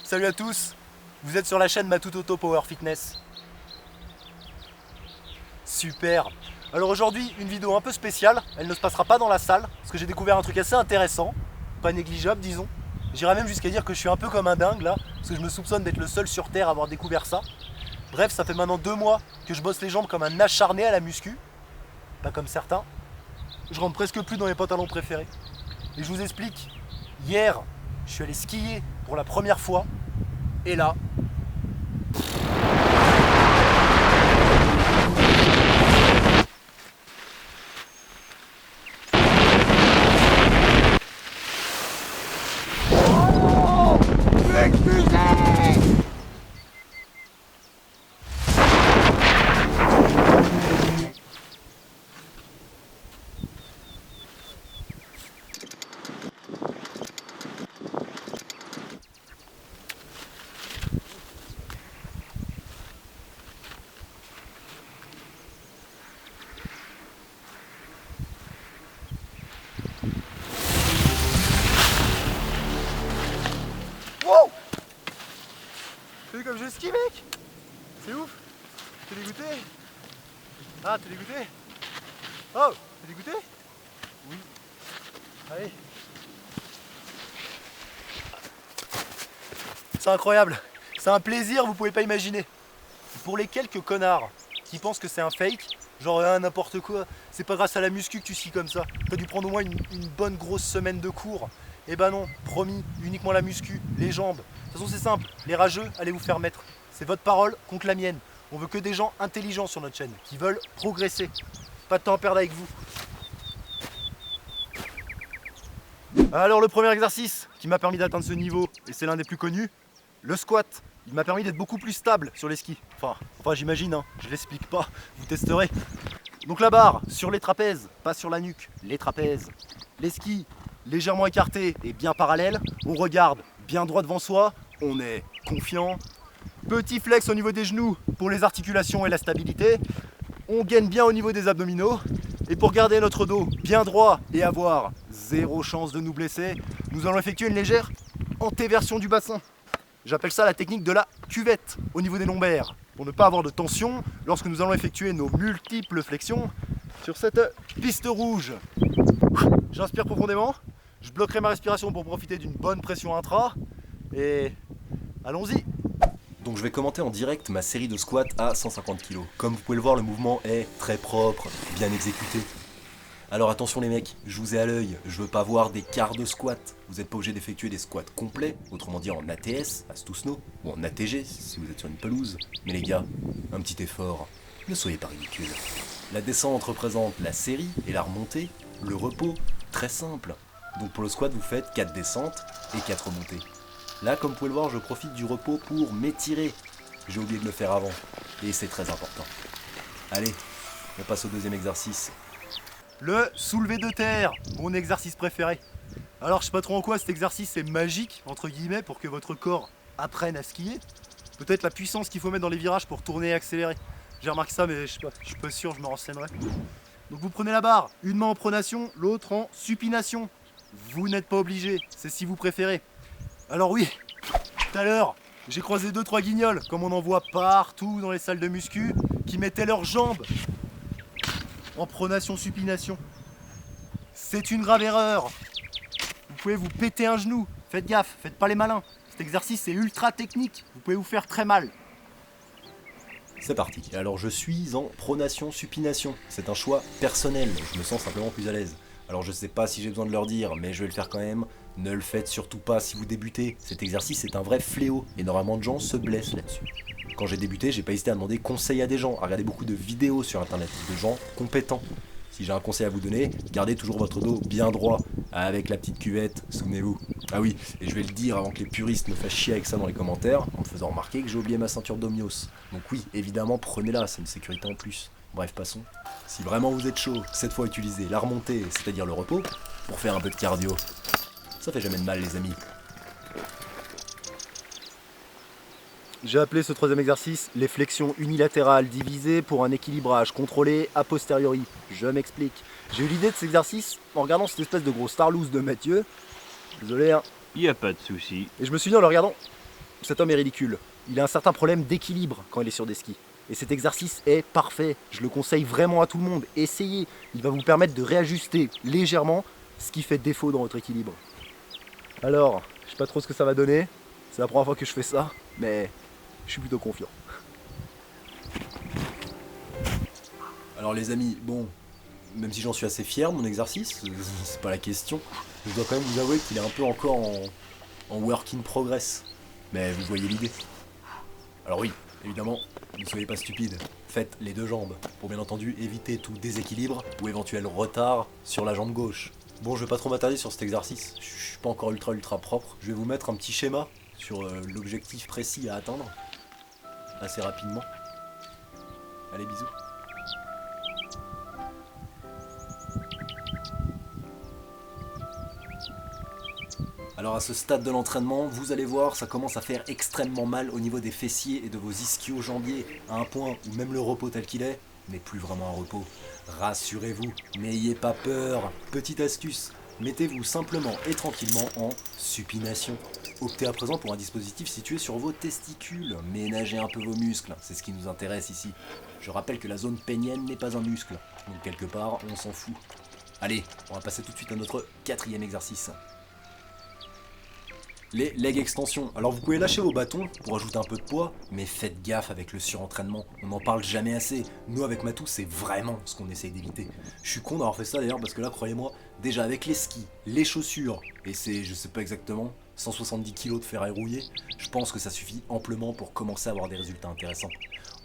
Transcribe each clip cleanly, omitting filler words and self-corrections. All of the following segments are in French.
Salut à tous, vous êtes sur la chaîne Matutoto Power Fitness. Super. Alors aujourd'hui, une vidéo un peu spéciale, elle ne se passera pas dans la salle, parce que j'ai découvert un truc assez intéressant, pas négligeable disons. J'irais même jusqu'à dire que je suis un peu comme un dingue là, parce que je me soupçonne d'être le seul sur Terre à avoir découvert ça. Bref, ça fait maintenant 2 mois que je bosse les jambes comme un acharné à la muscu, pas comme certains. Je rentre presque plus dans mes pantalons préférés. Et je vous explique, hier, je suis allé skier pour la première fois, et là, wow! T'as vu comme je skie, mec? C'est ouf! T'es dégoûté? Ah, t'es dégoûté? Oh! T'es dégoûté? Oui. Allez. C'est incroyable. C'est un plaisir, vous pouvez pas imaginer. Pour les quelques connards qui pensent que c'est un fake, genre n'importe quoi, c'est pas grâce à la muscu que tu skis comme ça. T'as dû prendre au moins une bonne grosse semaine de cours. Eh ben non, promis, uniquement la muscu, les jambes. De toute façon c'est simple, les rageux, allez vous faire mettre. C'est votre parole contre la mienne. On veut que des gens intelligents sur notre chaîne, qui veulent progresser. Pas de temps à perdre avec vous. Alors le premier exercice qui m'a permis d'atteindre ce niveau, et c'est l'un des plus connus, le squat. Il m'a permis d'être beaucoup plus stable sur les skis. Enfin j'imagine, hein, je l'explique pas, vous testerez. Donc la barre sur les trapèzes, pas sur la nuque, les trapèzes. Les skis légèrement écartés et bien parallèles. On regarde bien droit devant soi, on est confiant. Petit flex au niveau des genoux pour les articulations et la stabilité. On gaine bien au niveau des abdominaux. Et pour garder notre dos bien droit et avoir zéro chance de nous blesser, nous allons effectuer une légère antéversion du bassin. J'appelle ça la technique de la cuvette au niveau des lombaires, pour ne pas avoir de tension lorsque nous allons effectuer nos multiples flexions sur cette piste rouge. J'inspire profondément, je bloquerai ma respiration pour profiter d'une bonne pression intra, et allons-y. Donc je vais commenter en direct ma série de squats à 150 kg. Comme vous pouvez le voir, le mouvement est très propre, bien exécuté. Alors attention les mecs, je vous ai à l'œil, je veux pas voir des quarts de squat. Vous n'êtes pas obligé d'effectuer des squats complets, autrement dit en ATS, à Stousno, ou en ATG si vous êtes sur une pelouse. Mais les gars, un petit effort, ne soyez pas ridicules. La descente représente la série et la remontée, le repos, très simple. Donc pour le squat vous faites 4 descentes et 4 remontées. Là comme vous pouvez le voir, je profite du repos pour m'étirer. J'ai oublié de le faire avant, et c'est très important. Allez, on passe au deuxième exercice. Le soulevé de terre, mon exercice préféré. Alors je sais pas trop en quoi cet exercice est magique, entre guillemets, pour que votre corps apprenne à skier. Peut-être la puissance qu'il faut mettre dans les virages pour tourner et accélérer. J'ai remarqué ça mais je sais pas, je suis pas sûr, je me renseignerai. Donc vous prenez la barre, une main en pronation, l'autre en supination. Vous n'êtes pas obligé, c'est si vous préférez. Alors oui, tout à l'heure, j'ai croisé 2-3 guignols, comme on en voit partout dans les salles de muscu, qui mettaient leurs jambes en pronation-supination. C'est une grave erreur. Vous pouvez vous péter un genou. Faites gaffe, faites pas les malins. Cet exercice est ultra technique. Vous pouvez vous faire très mal. C'est parti. Alors je suis en pronation-supination. C'est un choix personnel. Je me sens simplement plus à l'aise. Alors je sais pas si j'ai besoin de leur dire, mais je vais le faire quand même. Ne le faites surtout pas si vous débutez. Cet exercice est un vrai fléau. Énormément de gens se blessent là-dessus. Quand j'ai débuté, j'ai pas hésité à demander conseil à des gens, à regarder beaucoup de vidéos sur internet, de gens compétents. Si j'ai un conseil à vous donner, gardez toujours votre dos bien droit, avec la petite cuvette, souvenez-vous. Ah oui, et je vais le dire avant que les puristes me fassent chier avec ça dans les commentaires, en me faisant remarquer que j'ai oublié ma ceinture d'Omnios. Donc oui, évidemment, prenez-la, c'est une sécurité en plus. Bref, passons. Si vraiment vous êtes chaud, cette fois utilisez la remontée, c'est-à-dire le repos, pour faire un peu de cardio. Ça fait jamais de mal les amis. J'ai appelé ce troisième exercice les flexions unilatérales divisées pour un équilibrage contrôlé a posteriori. Je m'explique. J'ai eu l'idée de cet exercice en regardant cette espèce de gros starloose de Mathieu. Désolé hein. Y a pas de souci. Et je me suis dit en le regardant, Cet homme est ridicule. Il a un certain problème d'équilibre quand il est sur des skis. Et cet exercice est parfait. Je le conseille vraiment à tout le monde. Essayez. Il va vous permettre de réajuster légèrement ce qui fait défaut dans votre équilibre. Alors, je sais pas trop ce que ça va donner. C'est la première fois que je fais ça, mais je suis plutôt confiant. Alors les amis, bon, même si j'en suis assez fier de mon exercice, c'est pas la question, je dois quand même vous avouer qu'il est un peu encore en work in progress. Mais vous voyez l'idée. Alors oui, évidemment, ne soyez pas stupides, faites les deux jambes, pour bien entendu éviter tout déséquilibre ou éventuel retard sur la jambe gauche. Bon, je vais pas trop m'attarder sur cet exercice, je suis pas encore ultra propre, je vais vous mettre un petit schéma sur l'objectif précis à atteindre, assez rapidement. Allez, bisous. Alors à ce stade de l'entraînement, vous allez voir, ça commence à faire extrêmement mal au niveau des fessiers et de vos ischio-jambiers, à un point où même le repos tel qu'il est n'est plus vraiment un repos. Rassurez-vous, n'ayez pas peur. Petite astuce, mettez-vous simplement et tranquillement en supination. Optez à présent pour un dispositif situé sur vos testicules. Ménagez un peu vos muscles, c'est ce qui nous intéresse ici. Je rappelle que la zone pénienne n'est pas un muscle, donc quelque part on s'en fout. Allez, on va passer tout de suite à notre 4e exercice. Les leg extensions. Alors vous pouvez lâcher vos bâtons pour ajouter un peu de poids, mais faites gaffe avec le surentraînement. On n'en parle jamais assez. Nous avec Matou, c'est vraiment ce qu'on essaye d'éviter. Je suis con d'avoir fait ça d'ailleurs parce que là, croyez-moi, déjà avec les skis, les chaussures, et c'est, je sais pas exactement, 170 kg de ferraille rouillée, je pense que ça suffit amplement pour commencer à avoir des résultats intéressants.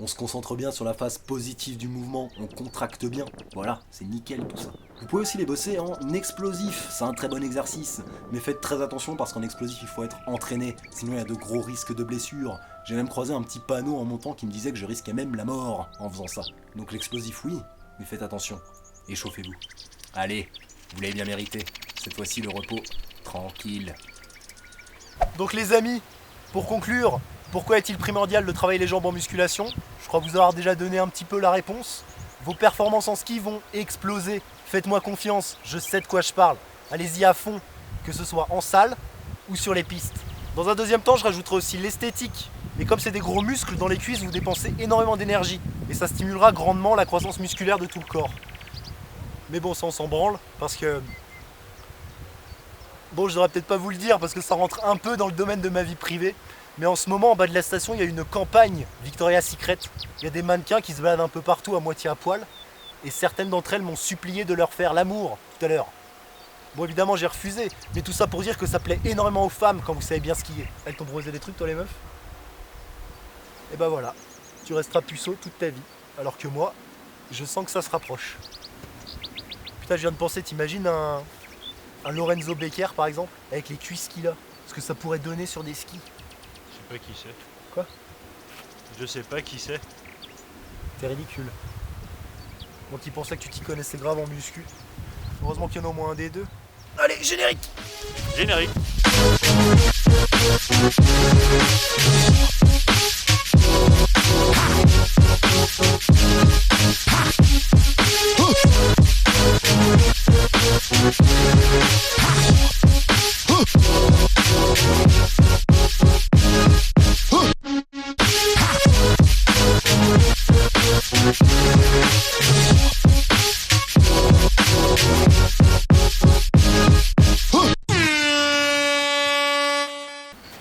On se concentre bien sur la phase positive du mouvement, on contracte bien, voilà, c'est nickel tout ça. Vous pouvez aussi les bosser en explosif, c'est un très bon exercice, mais faites très attention parce qu'en explosif il faut être entraîné, sinon il y a de gros risques de blessures. J'ai même croisé un petit panneau en montant qui me disait que je risquais même la mort en faisant ça. Donc l'explosif oui, mais faites attention, échauffez-vous. Allez, vous l'avez bien mérité, cette fois-ci le repos tranquille. Donc les amis, pour conclure, pourquoi est-il primordial de travailler les jambes en musculation? Je crois vous avoir déjà donné un petit peu la réponse. Vos performances en ski vont exploser. Faites-moi confiance, je sais de quoi je parle. Allez-y à fond, que ce soit en salle ou sur les pistes. Dans un deuxième temps, je rajouterai aussi l'esthétique. Mais comme c'est des gros muscles dans les cuisses, vous dépensez énormément d'énergie. Et ça stimulera grandement la croissance musculaire de tout le corps. Mais bon, ça on s'en branle, parce que... Bon, je devrais peut-être pas vous le dire, parce que ça rentre un peu dans le domaine de ma vie privée. Mais en ce moment, en bas de la station, il y a une campagne Victoria's Secret. Il y a des mannequins qui se baladent un peu partout à moitié à poil. Et certaines d'entre elles m'ont supplié de leur faire l'amour tout à l'heure. Bon, évidemment, j'ai refusé. Mais tout ça pour dire que ça plaît énormément aux femmes quand vous savez bien skier. Elles t'ont proposé des trucs, toi, les meufs? Et ben voilà. Tu resteras puceau toute ta vie. Alors que moi, je sens que ça se rapproche. Putain, je viens de penser, t'imagines un Lorenzo Becker, par exemple, avec les cuisses qu'il a? Ce que ça pourrait donner sur des skis. Je sais pas qui c'est. Quoi? Je sais pas qui c'est. T'es ridicule. Moi qui pensais que tu t'y connaissais grave en muscu. Heureusement qu'il y en a au moins un des deux. Allez, générique! Générique.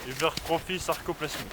Hypertrophie sarcoplasmique.